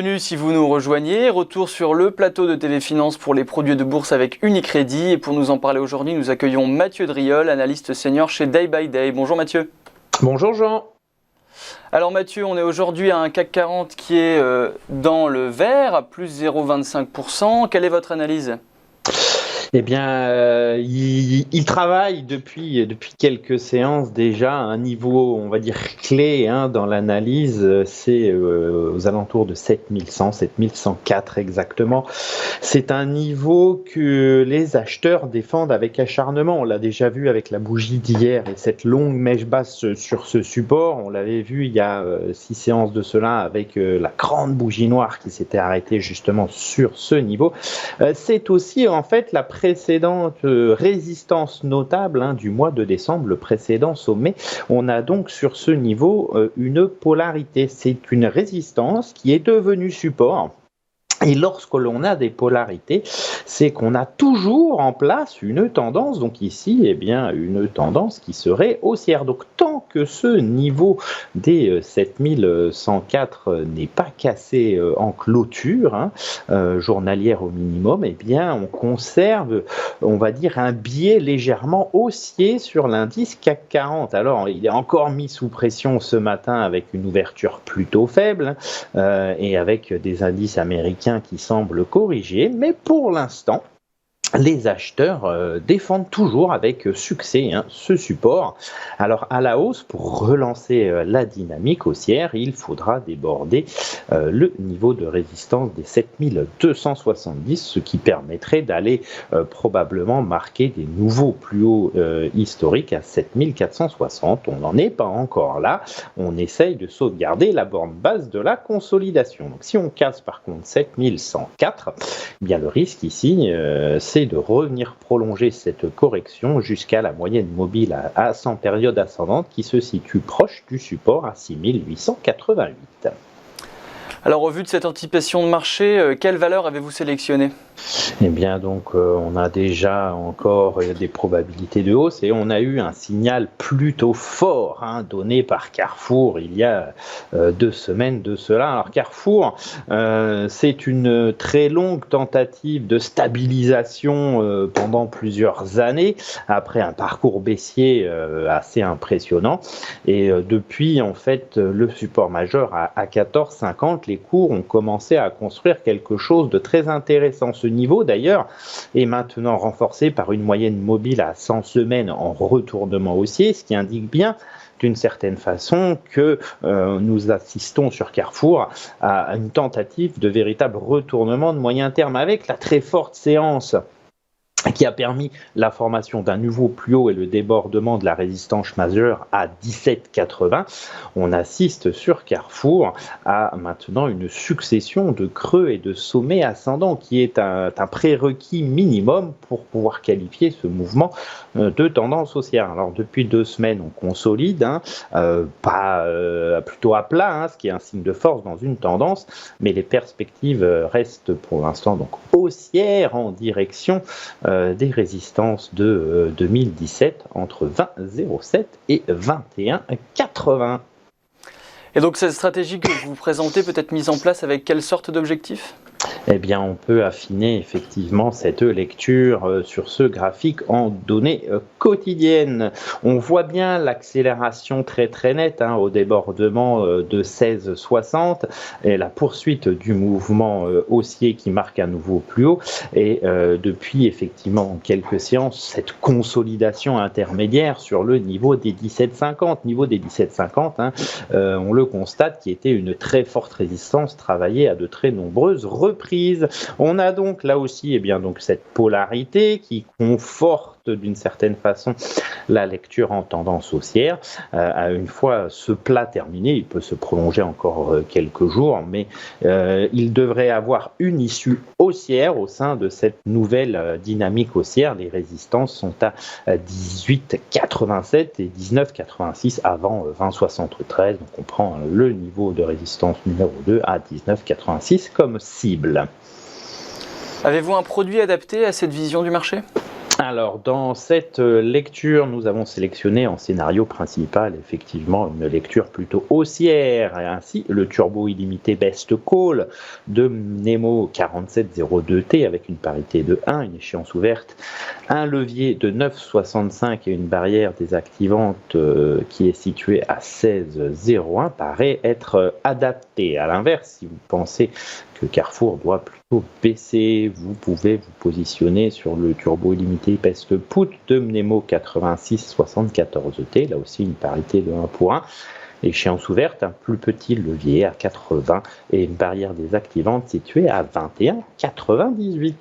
Bienvenue si vous nous rejoignez. Retour sur le plateau de TV Finance pour les produits de bourse avec Unicredit. Et pour nous en parler aujourd'hui, nous accueillons Mathieu Driol, analyste senior chez Day by Day. Bonjour Mathieu. Bonjour Jean. Alors Mathieu, on est aujourd'hui à un CAC 40 qui est dans le vert, à plus 0,25%. Quelle est votre analyse ? Eh bien, il travaille depuis quelques séances déjà à un niveau, on va dire, clé dans l'analyse. C'est aux alentours de 7100, 7104 exactement. C'est un niveau que les acheteurs défendent avec acharnement. On l'a déjà vu avec la bougie d'hier et cette longue mèche basse sur ce support. On l'avait vu il y a 6 séances de cela avec la grande bougie noire qui s'était arrêtée justement sur ce niveau. C'est aussi en fait la précédente résistance notable du mois de décembre, le précédent sommet. On a donc sur ce niveau une polarité. C'est une résistance qui est devenue support. Et lorsque l'on a des polarités, c'est qu'on a toujours en place une tendance, donc ici, eh bien, une tendance qui serait haussière. Donc tant que ce niveau des 7104 n'est pas cassé en clôture, journalière au minimum, eh bien, on conserve, on va dire, un biais légèrement haussier sur l'indice CAC 40. Alors, il est encore mis sous pression ce matin avec une ouverture plutôt faible et avec des indices américains qui semble corriger, mais pour l'instant, les acheteurs défendent toujours avec succès ce support. Alors à la hausse, pour relancer la dynamique haussière, il faudra déborder le niveau de résistance des 7270, ce qui permettrait d'aller probablement marquer des nouveaux plus hauts historiques à 7460. On n'en est pas encore là. On essaye de sauvegarder la borne basse de la consolidation. Donc si on casse par contre 7104, eh bien le risque ici, c'est de revenir prolonger cette correction jusqu'à la moyenne mobile à 100 périodes ascendantes qui se situe proche du support à 6888. Alors au vu de cette anticipation de marché, quelle valeur avez-vous sélectionné ? Eh bien donc on a déjà encore des probabilités de hausse et on a eu un signal plutôt fort donné par Carrefour il y a 2 semaines de cela. Alors Carrefour, c'est une très longue tentative de stabilisation pendant plusieurs années après un parcours baissier assez impressionnant et depuis en fait le support majeur à 14,50, les cours ont commencé à construire quelque chose de très intéressant. Ce niveau d'ailleurs est maintenant renforcé par une moyenne mobile à 100 semaines en retournement haussier, ce qui indique bien d'une certaine façon que nous assistons sur Carrefour à une tentative de véritable retournement de moyen terme avec la très forte séance qui a permis la formation d'un nouveau plus haut et le débordement de la résistance majeure à 17,80. On assiste sur Carrefour à maintenant une succession de creux et de sommets ascendants qui est un prérequis minimum pour pouvoir qualifier ce mouvement de tendance haussière. Alors depuis 2 semaines, on consolide, plutôt à plat, ce qui est un signe de force dans une tendance, mais les perspectives restent pour l'instant donc haussières en direction des résistances de 2017 entre 20,07 et 21,80. Et donc cette stratégie que vous présentez peut être mise en place avec quelle sorte d'objectif ? Eh bien, on peut affiner effectivement cette lecture sur ce graphique en données quotidiennes. On voit bien l'accélération très très nette au débordement de 16,60 et la poursuite du mouvement haussier qui marque un nouveau plus haut. Et depuis effectivement quelques séances, cette consolidation intermédiaire sur le niveau des 17,50. Niveau des 17,50, on le constate, qui était une très forte résistance travaillée à de très nombreuses reprises. On a donc là aussi donc cette polarité qui conforte d'une certaine façon la lecture en tendance haussière. Une fois ce plat terminé, il peut se prolonger encore quelques jours, mais il devrait avoir une issue haussière au sein de cette nouvelle dynamique haussière. Les résistances sont à 18,87 et 19,86 avant 20,73. Donc on prend le niveau de résistance numéro 2 à 19,86 comme cible. Avez-vous un produit adapté à cette vision du marché ? Alors, dans cette lecture, nous avons sélectionné en scénario principal, effectivement, une lecture plutôt haussière. Et ainsi, le turbo illimité Best Call de Nemo 4702T avec une parité de 1, une échéance ouverte, un levier de 9,65 et une barrière désactivante qui est située à 16,01 paraît être adapté. À l'inverse, si vous pensez que Carrefour doit plutôt baisser, vous pouvez vous positionner sur le turbo illimité Best Put de Nemo 8674T, là aussi une parité de 1 pour 1. Échéance ouverte, un plus petit levier à 80 et une barrière désactivante située à 21,98.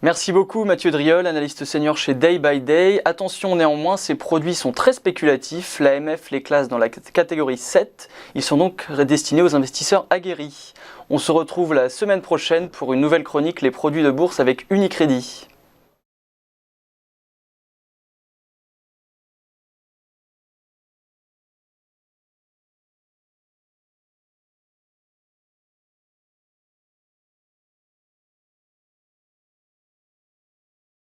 Merci beaucoup Mathieu Driol, analyste senior chez Day by Day. Attention néanmoins, ces produits sont très spéculatifs. L'AMF les classe dans la catégorie 7. Ils sont donc destinés aux investisseurs aguerris. On se retrouve la semaine prochaine pour une nouvelle chronique Les produits de bourse avec Unicredit.